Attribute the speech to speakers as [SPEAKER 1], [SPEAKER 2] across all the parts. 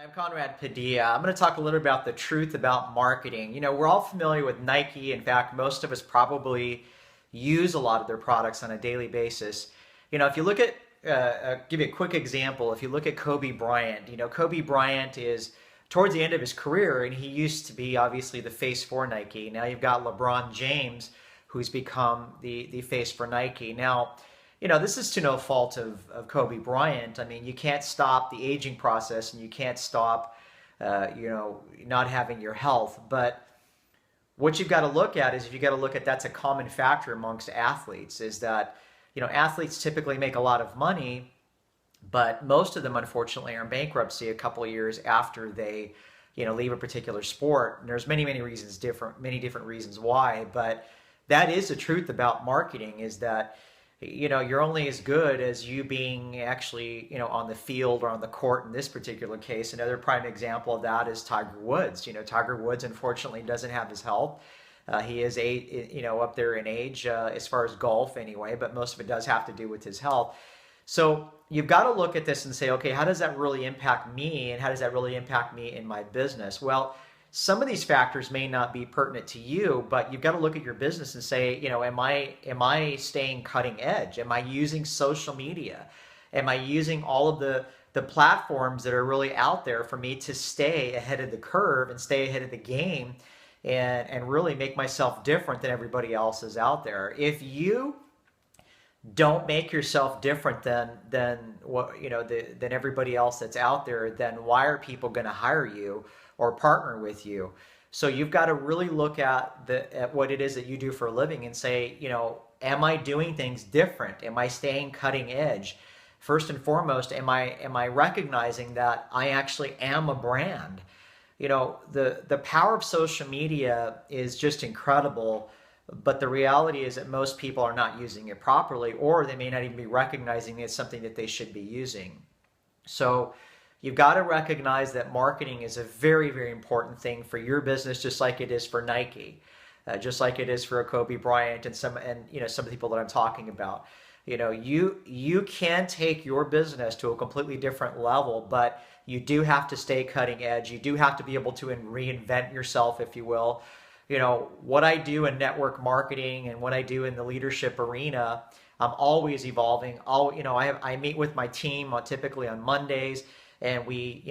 [SPEAKER 1] I'm Conrad Padilla. I'm going to talk a little about the truth about marketing. We're all familiar with Nike. In fact, most of us probably use a lot of their products on a daily basis. If you look at, give you a quick example. If you look at Kobe Bryant, Kobe Bryant is towards the end of his career, and he used to be obviously the face for Nike. Now you've got LeBron James, who's become the face for Nike. Now, this is to no fault of Kobe Bryant. I mean, you can't stop the aging process and you can't stop, not having your health. But what you've got to look at is if you got to look at that's a common factor amongst athletes is that, athletes typically make a lot of money, but most of them unfortunately are in bankruptcy a couple of years after they, leave a particular sport. And there's many reasons, many different reasons why, but that is the truth about marketing is that you're only as good as you being actually, on the field or on the court in this particular case. Another prime example of that is Tiger Woods. Tiger Woods unfortunately doesn't have his health. He is up there in age as far as golf anyway, but most of it does have to do with his health. So you've got to look at this and say, okay, how does that really impact me, and how does that really impact me in my business? Well, some of these factors may not be pertinent to you, but you've got to look at your business and say, am I staying cutting edge? Am I using social media? Am I using all of the platforms that are really out there for me to stay ahead of the curve and stay ahead of the game and really make myself different than everybody else is out there? If you don't make yourself different than what than everybody else that's out there, then why are people going to hire you or partner with you? So you've got to really look at what it is that you do for a living and say, am I doing things different? Am I staying cutting edge? First and foremost, am I recognizing that I actually am a brand? The power of social media is just incredible. But the reality is that most people are not using it properly, or they may not even be recognizing it's something that they should be using. So you've got to recognize that marketing is a very important thing for your business, just like it is for Nike, just like it is for a Kobe Bryant and some of the people that I'm talking about. You can take your business to a completely different level, but you do have to stay cutting edge. You do have to be able to reinvent yourself, if you will. What I do in network marketing and what I do in the leadership arena, I'm always evolving. I meet with my team typically on Mondays, and we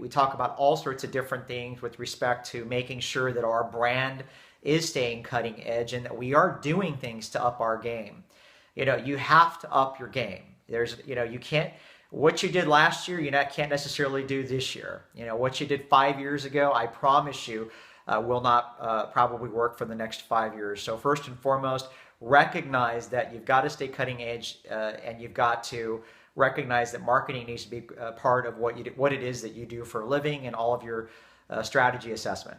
[SPEAKER 1] talk about all sorts of different things with respect to making sure that our brand is staying cutting edge and that we are doing things to up our game. You have to up your game. You can't, what you did last year, can't necessarily do this year. What you did 5 years ago, I promise you, will not probably work for the next 5 years. So first and foremost, recognize that you've got to stay cutting edge, and you've got to recognize that marketing needs to be part of what it is that you do for a living and all of your strategy assessment.